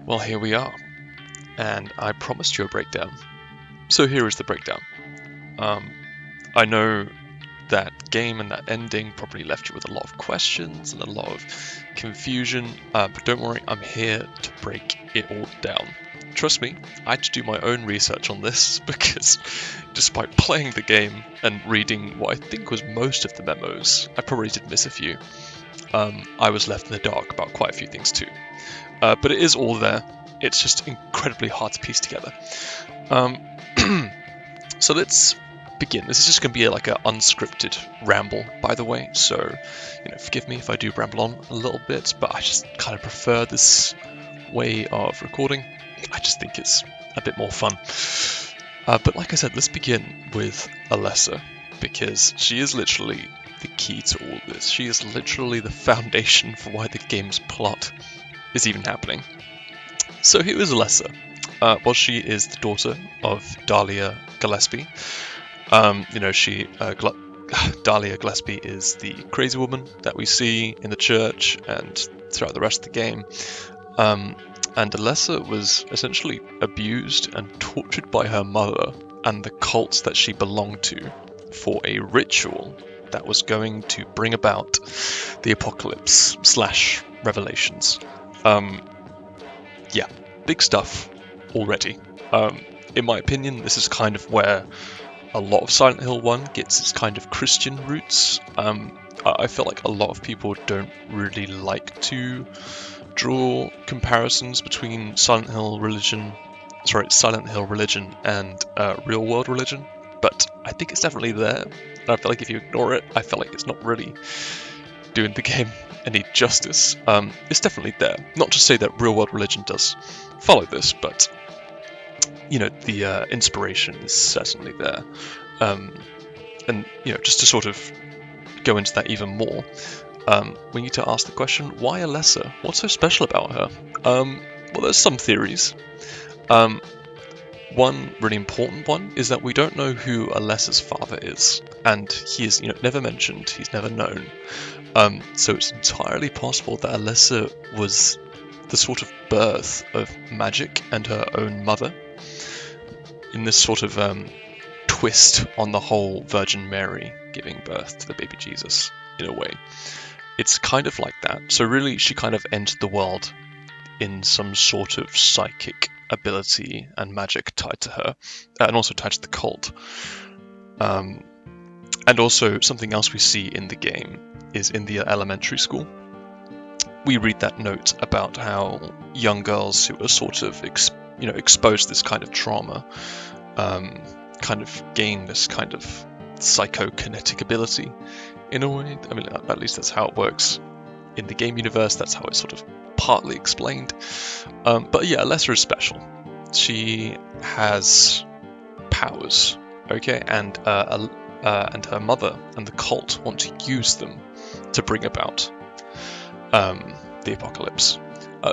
Well, here we are, and I promised you a breakdown. So here is the breakdown. Um, I know that game and that ending probably left you with a lot of questions and a lot of confusion, but don't worry, I'm here to break it all down. Trust me, I had to do my own research on this because despite playing the game and reading what I think was most of the memos, I probably did miss a few. I was left in the dark about quite a few things too. But it is all there. It's just incredibly hard to piece together. Um, so let's begin. This is just going to be like an unscripted ramble, by the way. So, forgive me if I do ramble on a little bit, but I just kind of prefer this way of recording. I just think it's a bit more fun. But like I said, let's begin with Alessa, because she is literally the key to all this. She is literally the foundation for why the game's plot is even happening. So who is Alessa? Well, she is the daughter of Dahlia Gillespie. Dahlia Gillespie is the crazy woman that we see in the church and throughout the rest of the game. And Alessa was essentially abused and tortured by her mother and the cult that she belonged to for a ritual that was going to bring about the apocalypse / revelations. Yeah, big stuff already. In my opinion, this is kind of where a lot of Silent Hill 1 gets its kind of Christian roots. I feel like a lot of people don't really like to draw comparisons between Silent Hill religion and real world religion, but I think it's definitely there. And I feel like if you ignore it, I feel like it's not really doing the game any justice. It's definitely there. Not to say that real world religion does follow this, but the inspiration is certainly there. And just to sort of go into that even more, we need to ask the question, why Alessa? What's so special about her? Well, there's some theories. One really important one is that we don't know who Alessa's father is, and he is never mentioned, he's never known. So it's entirely possible that Alessa was the sort of birth of magic and her own mother, in this sort of twist on the whole Virgin Mary giving birth to the baby Jesus, in a way. It's kind of like that. So really, she kind of entered the world in some sort of psychic ability and magic tied to her, and also tied to the cult. And also, something else we see in the game is in the elementary school. We read that note about how young girls who are sort of exposed to this kind of trauma kind of gain this kind of psychokinetic ability in a way. I mean, at least that's how it works in the game universe. That's how it's sort of partly explained. But yeah, Alessa is special. She has powers, okay, and her mother and the cult want to use them to bring about the apocalypse.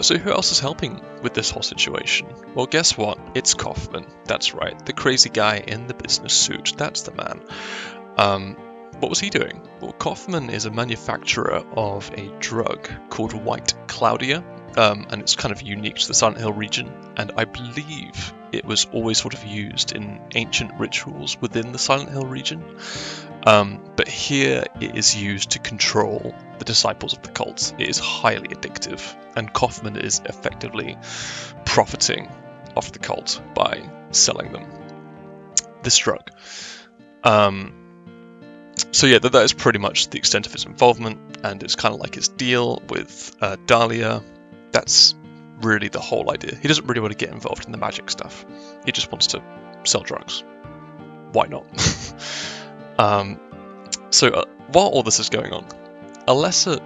So who else is helping with this whole situation? Well, guess what? It's Kaufman. That's right, the crazy guy in the business suit. That's the man. What was he doing? Well, Kaufman is a manufacturer of a drug called White Claudia, and it's kind of unique to the Silent Hill region, and I believe it was always sort of used in ancient rituals within the Silent Hill region. But here it is used to control the disciples of the cult. It is highly addictive, and Kaufman is effectively profiting off the cult by selling them this drug. So yeah, that is pretty much the extent of his involvement, and it's kind of like his deal with Dahlia. That's really the whole idea. He doesn't really want to get involved in the magic stuff. He just wants to sell drugs. Why not? So while all this is going on, Alessa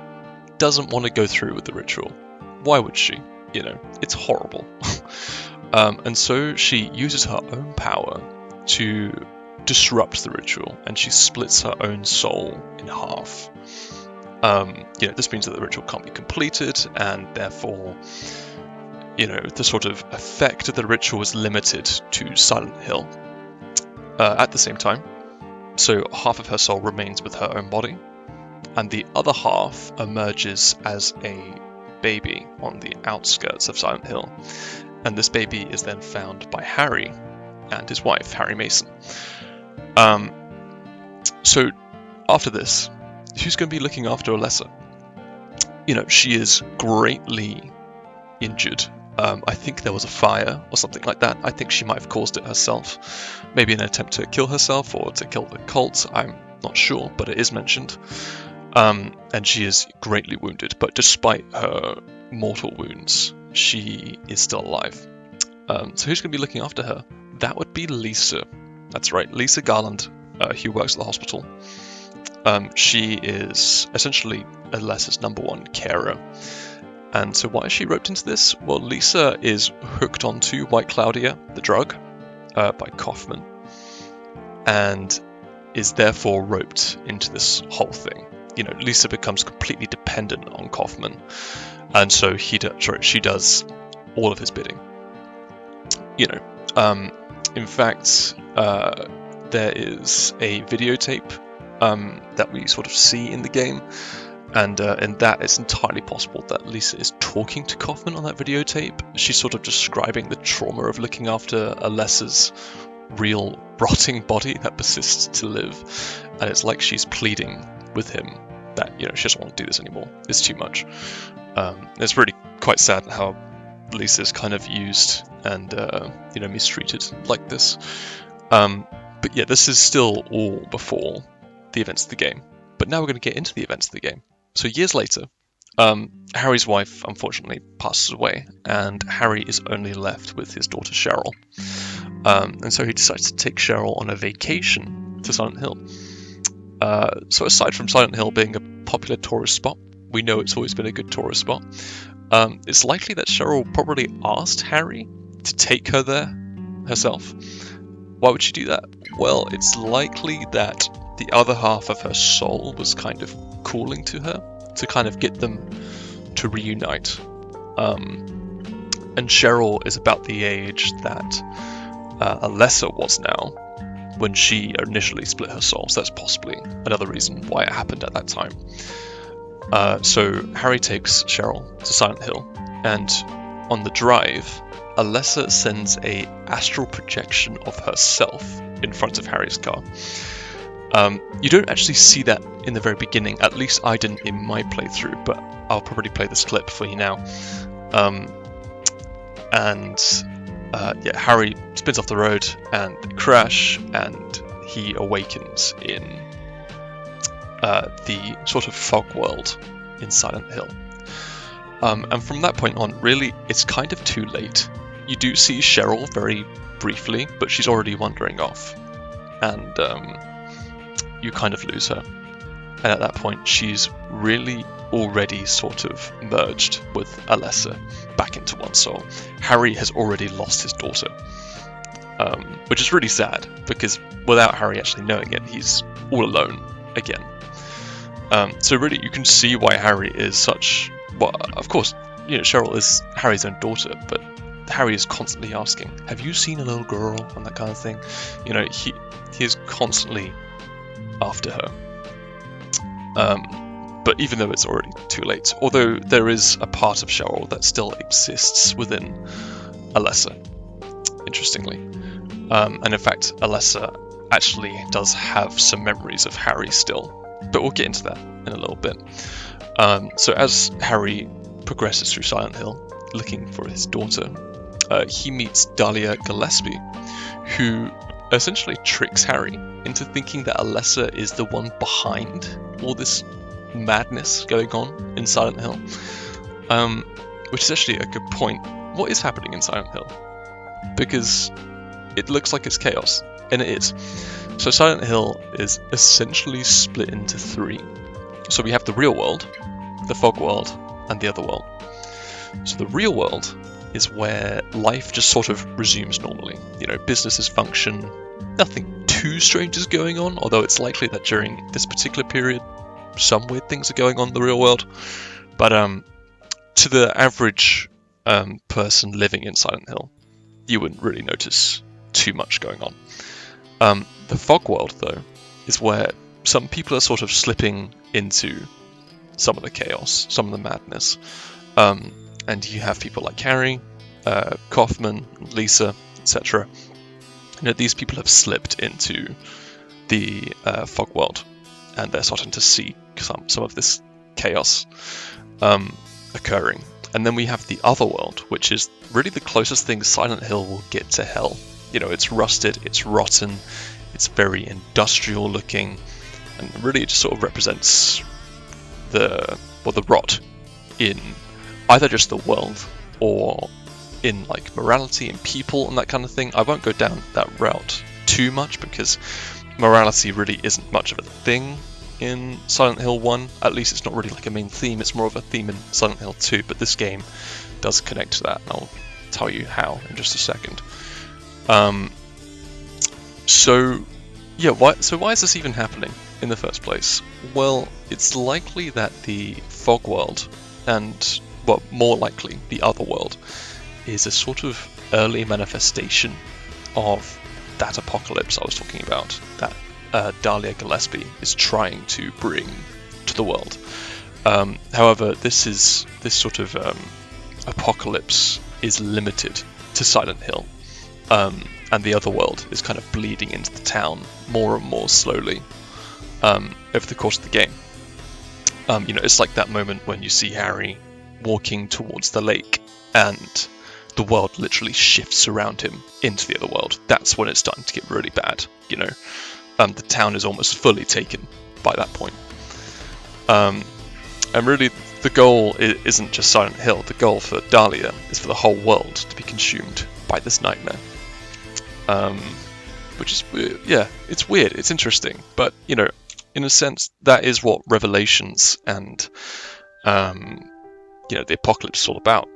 doesn't want to go through with the ritual. Why would she? It's horrible. And so she uses her own power to disrupt the ritual, and she splits her own soul in half. This means that the ritual can't be completed, and therefore, the sort of effect of the ritual is limited to Silent Hill. At the same time, so half of her soul remains with her own body, and the other half emerges as a baby on the outskirts of Silent Hill, and this baby is then found by Harry and his wife, Harry Mason. So after this, who's going to be looking after Alessa? She is greatly injured. I think there was a fire or something like that. I think she might have caused it herself. Maybe in an attempt to kill herself or to kill the cult. I'm not sure, but it is mentioned. And she is greatly wounded, but despite her mortal wounds, she is still alive. So who's going to be looking after her? That would be Lisa. That's right, Lisa Garland, who works at the hospital. She is essentially Alessa's #1 carer. And so why is she roped into this? Well, Lisa is hooked onto White Claudia, the drug, by Kaufman, and is therefore roped into this whole thing. Lisa becomes completely dependent on Kaufman, and so she does all of his bidding. In fact, there is a videotape that we sort of see in the game, and in that it's entirely possible that Lisa is talking to Kaufman on that videotape. She's sort of describing the trauma of looking after Alessa's real rotting body that persists to live, and it's like she's pleading with him that she doesn't want to do this anymore. It's too much. It's really quite sad how Lisa's kind of used and mistreated like this. But yeah, this is still all before the events of the game. But now we're going to get into the events of the game. So years later, Harry's wife unfortunately passes away, and Harry is only left with his daughter Cheryl. And so he decides to take Cheryl on a vacation to Silent Hill. So aside from Silent Hill being a popular tourist spot, we know it's always been a good tourist spot. It's likely that Cheryl probably asked Harry to take her there herself. Why would she do that? Well, it's likely that the other half of her soul was kind of calling to her to kind of get them to reunite. And Cheryl is about the age that Alessa was now when she initially split her soul, so that's possibly another reason why it happened at that time. So Harry takes Cheryl to Silent Hill, and on the drive, Alessa sends a astral projection of herself in front of Harry's car. You don't actually see that in the very beginning, at least I didn't in my playthrough, but I'll probably play this clip for you now. Harry spins off the road and they crash, and he awakens in the sort of fog world in Silent Hill. And from that point on, really, it's kind of too late. You do see Cheryl very briefly, but she's already wandering off, and you kind of lose her. And at that point, she's really already sort of merged with Alessa back into one soul. Harry has already lost his daughter, which is really sad, because without Harry actually knowing it, he's all alone again. So really, you can see why Harry is such... Well, of course, Cheryl is Harry's own daughter, but Harry is constantly asking, have you seen a little girl? And that kind of thing. He is constantly after her. But even though it's already too late, although there is a part of Cheryl that still exists within Alessa, interestingly. And in fact, Alessa actually does have some memories of Harry still, but we'll get into that in a little bit. So as Harry progresses through Silent Hill, looking for his daughter, he meets Dahlia Gillespie, who essentially tricks Harry into thinking that Alessa is the one behind all this madness going on in Silent Hill. Which is actually a good point. What is happening in Silent Hill? Because it looks like it's chaos, and it is. So Silent Hill is essentially split into three. So we have the real world, the fog world, and the other world. So the real world is where life just sort of resumes normally. Businesses function, nothing too strange is going on, although it's likely that during this particular period, some weird things are going on in the real world. But to the average person living in Silent Hill, you wouldn't really notice too much going on. The fog world, though, is where some people are sort of slipping into some of the chaos, some of the madness. And you have people like Harry, Kaufman, Lisa, etc. These people have slipped into the fog world, and they're starting to see some of this chaos occurring. And then we have the other world, which is really the closest thing Silent Hill will get to hell. It's rusted, it's rotten, it's very industrial looking, and really it just sort of represents the rot in either just the world or in like morality and people and that kind of thing. I won't go down that route too much because morality really isn't much of a thing in Silent Hill 1. At least it's not really like a main theme, it's more of a theme in Silent Hill 2, but this game does connect to that, and I'll tell you how in just a second. So why is this even happening in the first place? Well, it's likely that the fog world, and well, more likely the other world, is a sort of early manifestation of that apocalypse I was talking about, that Dahlia Gillespie is trying to bring to the world. However, this sort of apocalypse is limited to Silent Hill, and the other world is kind of bleeding into the town more and more slowly over the course of the game. It's like that moment when you see Harry walking towards the lake and the world literally shifts around him into the other world. That's when it's starting to get really bad. The town is almost fully taken by that point. And really, the goal isn't just Silent Hill. The goal for Dahlia is for the whole world to be consumed by this nightmare. Which is, it's weird. It's interesting, but in a sense, that is what Revelations and the apocalypse is all about.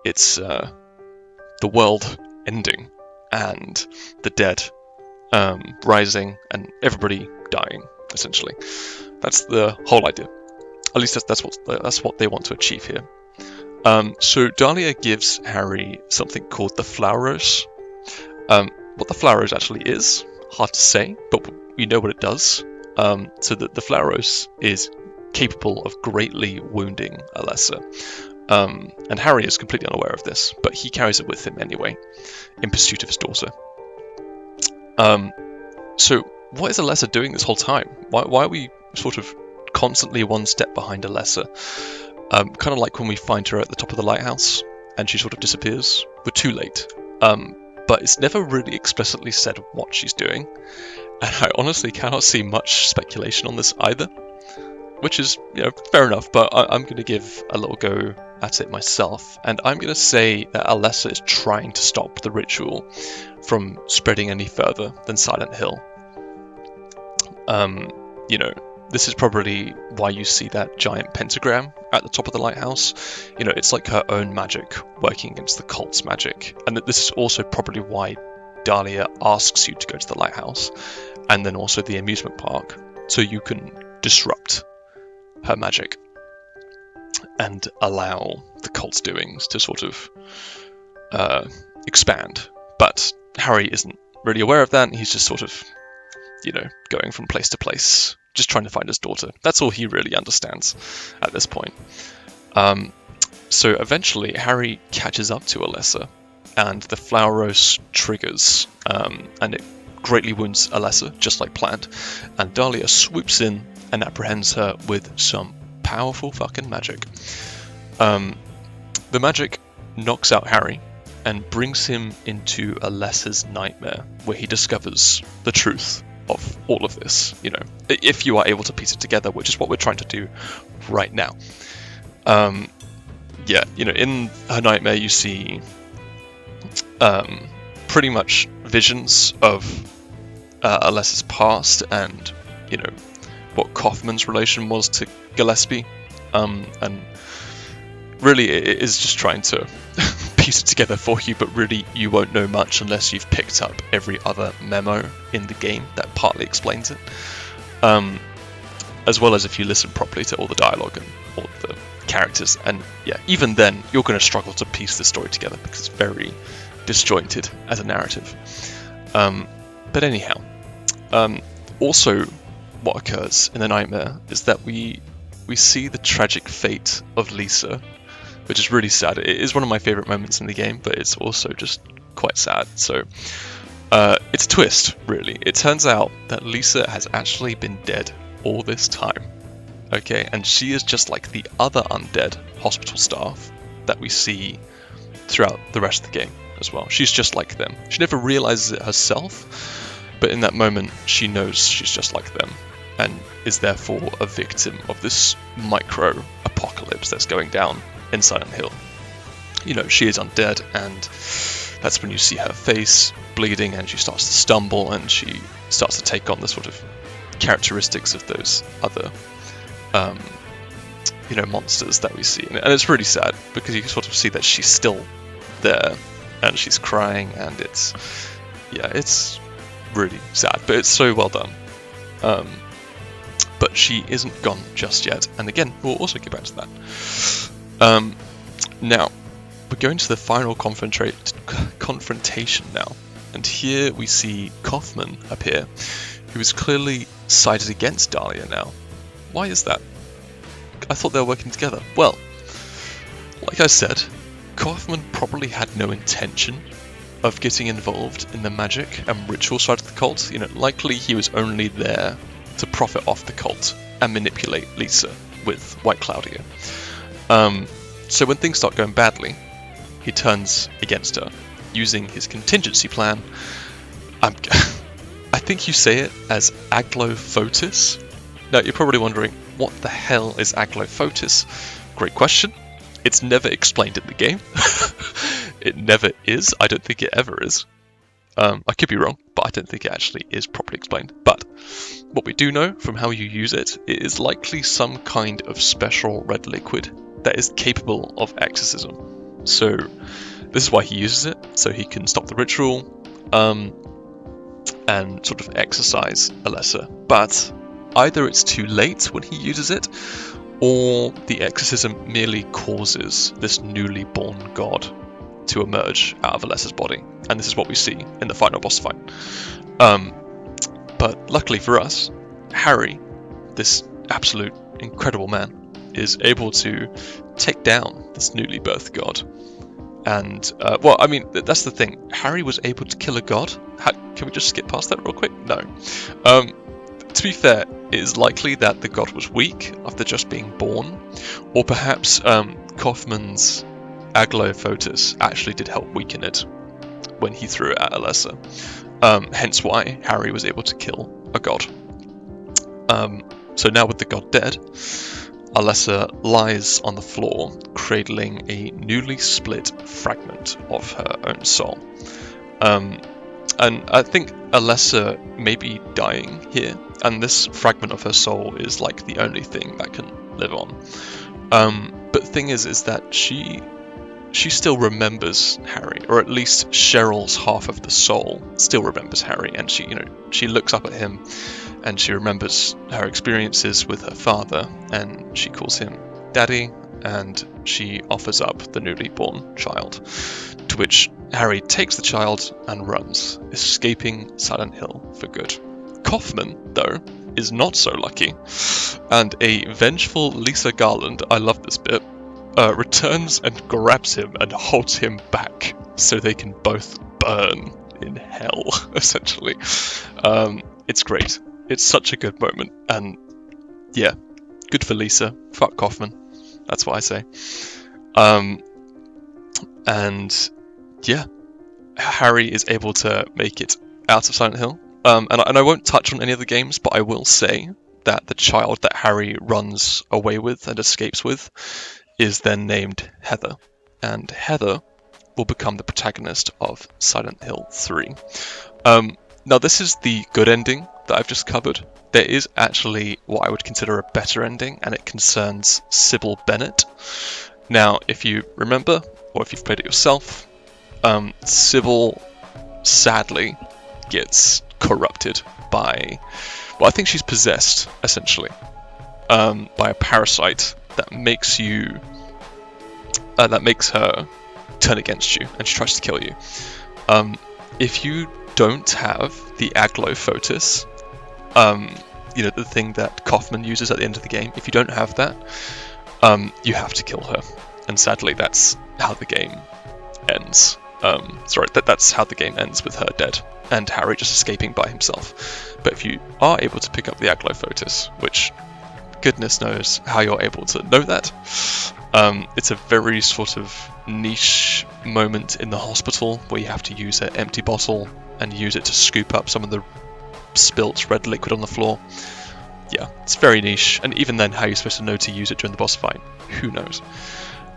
It's the world ending and the dead rising and everybody dying. Essentially, that's the whole idea. At least that's what they want to achieve here. So Dahlia gives Harry something called the Flower Rose. What the Flower Rose actually is, hard to say, but we know what it does. So that the Flower Rose is capable of greatly wounding Alessa. And Harry is completely unaware of this, but he carries it with him anyway, in pursuit of his daughter. So what is Alessa doing this whole time? Why are we sort of constantly one step behind Alessa? Kind of like when we find her at the top of the lighthouse, and she sort of disappears. We're too late. But it's never really explicitly said what she's doing, and I honestly cannot see much speculation on this either. Which is, fair enough, but I'm going to give a little go at it myself, and I'm going to say that Alessa is trying to stop the ritual from spreading any further than Silent Hill. This is probably why you see that giant pentagram at the top of the lighthouse. It's like her own magic working against the cult's magic, and that this is also probably why Dahlia asks you to go to the lighthouse, and then also the amusement park, so you can disrupt her magic and allow the cult's doings to sort of expand. But Harry isn't really aware of that, and he's just sort of, going from place to place, just trying to find his daughter. That's all he really understands at this point. So eventually Harry catches up to Alessa, and the Flower Rose triggers, and it greatly wounds Alessa, just like planned, and Dahlia swoops in and apprehends her with some powerful fucking magic. The magic knocks out Harry and brings him into Alessa's nightmare, where he discovers the truth of all of this, if you are able to piece it together, which is what we're trying to do right now. In her nightmare you see pretty much visions of Alessa's past and, what Kaufman's relation was to Gillespie, and really it is just trying to piece it together for you, but really you won't know much unless you've picked up every other memo in the game that partly explains it, as well as if you listen properly to all the dialogue and all the characters, and even then you're going to struggle to piece the story together because it's very disjointed as a narrative. But anyhow, also what occurs in the nightmare is that we see the tragic fate of Lisa which is really sad. It is one of my favorite moments in the game, but it's also just quite sad. So it's a twist, really. It turns out that Lisa has actually been dead all this time. Okay, and she is just like the other undead hospital staff that we see throughout the rest of the game as well. She's just like them. She never realizes it herself, but in that moment she knows she's just like them and is therefore a victim of this micro apocalypse that's going down in Silent Hill. You know, she is undead, and that's when you see her face bleeding and she starts to stumble and she starts to take on the sort of characteristics of those other monsters that we see. And it's really sad because you can sort of see that she's still there and she's crying, and it's really sad, but it's so well done. But she isn't gone just yet, and again, we'll also get back to that. Now, we're going to the final confrontation now, and here we see Kaufman appear, who is clearly sided against Dahlia now. Why is that? I thought they were working together. Well, like I said, Kaufman probably had no intention of getting involved in the magic and ritual side of the cult. You know, likely he was only there to profit off the cult and manipulate Lisa with White Claudia. So when things start going badly, he turns against her, using his contingency plan. I think you say it as Aglofotis. Now, you're probably wondering, what the hell is Aglofotis? Great question. It's never explained in the game. It never is. I don't think it ever is. I could be wrong, but I don't think it actually is properly explained. But what we do know from how you use it, it is likely some kind of special red liquid that is capable of exorcism. So this is why he uses it, so he can stop the ritual and sort of exorcise Alessa. But either it's too late when he uses it, or the exorcism merely causes this newly born god to emerge out of Alessa's body. And this is what we see in the final boss fight. But luckily for us, Harry, this absolute incredible man, is able to take down this newly birthed god. And, that's the thing. Harry was able to kill a god. Can we just skip past that real quick? No. To be fair, it is likely that the god was weak after just being born, or perhaps Kaufman's Aglofotis actually did help weaken it when he threw it at Alessa. Hence why Harry was able to kill a god. So now with the god dead, Alessa lies on the floor, cradling a newly split fragment of her own soul. And I think Alessa may be dying here, and this fragment of her soul is like the only thing that can live on. But the thing is that she still remembers Harry, or at least Cheryl's half of the soul still remembers Harry, and she looks up at him and she remembers her experiences with her father, and she calls him Daddy, and she offers up the newly born child, to which Harry takes the child and runs, escaping Silent Hill for good. Kaufman, though, is not so lucky, and a vengeful Lisa Garland, I love this bit, returns and grabs him and holds him back so they can both burn in hell, essentially. It's great. It's such a good moment, and yeah, good for Lisa. Fuck Kaufman. That's what I say. And yeah, Harry is able to make it out of Silent Hill. And I won't touch on any of the games, but I will say that the child that Harry runs away with and escapes with is then named Heather. And Heather will become the protagonist of Silent Hill 3. Now this is the good ending that I've just covered. There is actually what I would consider a better ending, and it concerns Sybil Bennett. Now, if you remember, or if you've played it yourself, Sybil sadly gets corrupted by, well, I think she's possessed, essentially, by a parasite that makes her turn against you, and she tries to kill you. If you don't have the Aglofotis, the thing that Kaufman uses at the end of the game, if you don't have that, you have to kill her. and sadly that's how the game ends. That's how the game ends, with her dead and Harry just escaping by himself. But if you are able to pick up the Aglofotis, which goodness knows how you're able to know that, it's a very sort of niche moment in the hospital where you have to use an empty bottle and use it to scoop up some of the spilt red liquid on the floor. Yeah, it's very niche, and even then, how you're supposed to know to use it during the boss fight, who knows?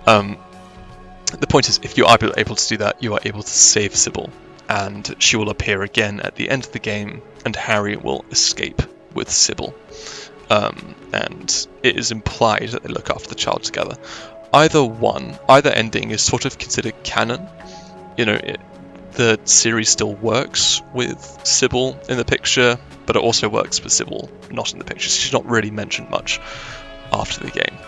The point is, if you are able to do that, you are able to save Sybil, and she will appear again at the end of the game, and Harry will escape with Sybil. And it is implied that they look after the child together. Either ending is sort of considered canon. The series still works with Sybil in the picture, but it also works with Sybil not in the picture. She's not really mentioned much after the game.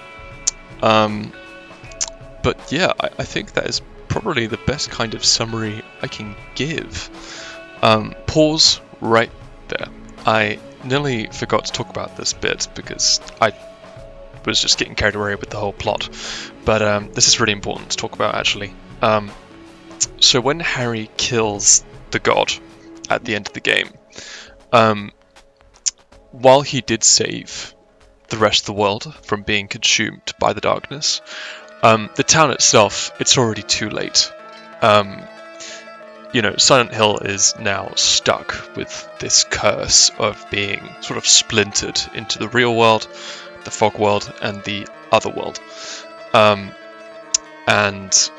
But yeah, I think that is probably the best kind of summary I can give. Pause right there. I nearly forgot to talk about this bit because I was just getting carried away with the whole plot. But this is really important to talk about, actually. So when Harry kills the god at the end of the game, while he did save the rest of the world from being consumed by the darkness, the town itself, it's already too late. Silent Hill is now stuck with this curse of being sort of splintered into the real world, the fog world, and the other world. And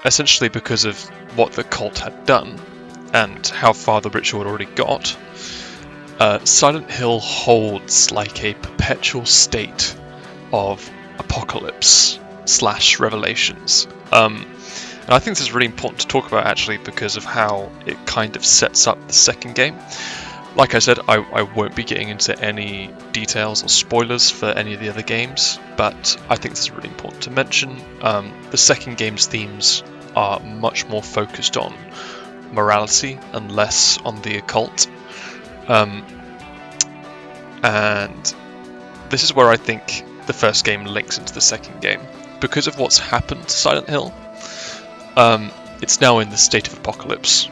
essentially because of what the cult had done and how far the ritual had already got, Silent Hill holds like a perpetual state of apocalypse / revelations. And I think this is really important to talk about, actually, because of how it kind of sets up the second game. Like I said, I won't be getting into any details or spoilers for any of the other games, but I think this is really important to mention. The second game's themes are much more focused on morality and less on the occult. And this is where I think the first game links into the second game. Because of what's happened to Silent Hill, it's now in the state of apocalypse,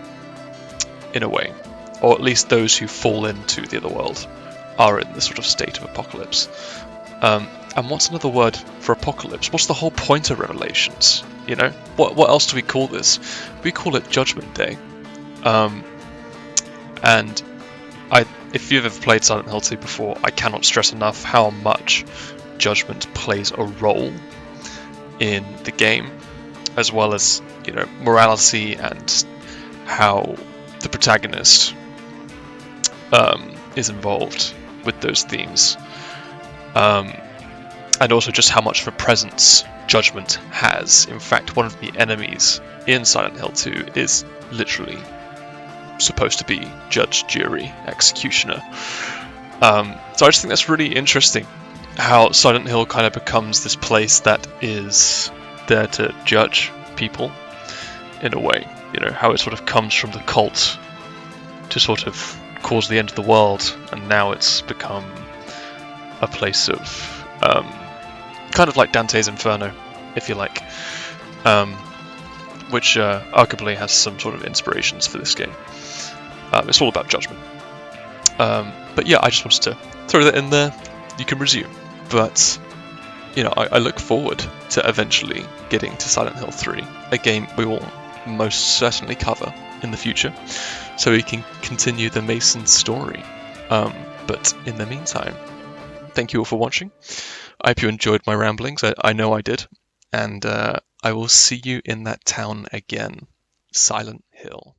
in a way. Or at least those who fall into the other world are in this sort of state of apocalypse. And what's another word for apocalypse? What's the whole point of Revelations? What else do we call this? We call it Judgment Day. And if you've ever played Silent Hill 2 before, I cannot stress enough how much judgment plays a role in the game, as well as morality and how the protagonist is involved with those themes, and also just how much of a presence judgment has. In fact, one of the enemies in Silent Hill 2 is literally supposed to be judge, jury, executioner. So I just think that's really interesting, how Silent Hill kind of becomes this place that is there to judge people in a way. How it sort of comes from the cult to sort of cause the end of the world, and now it's become a place of kind of like Dante's Inferno, if you like, which arguably has some sort of inspirations for this game. It's all about judgment. But yeah, I just wanted to throw that in there. You can resume. But I look forward to eventually getting to Silent Hill 3, a game we will most certainly cover in the future, so we can continue the Mason story. But in the meantime, thank you all for watching. I hope you enjoyed my ramblings. I know I did. And I will see you in that town again, Silent Hill.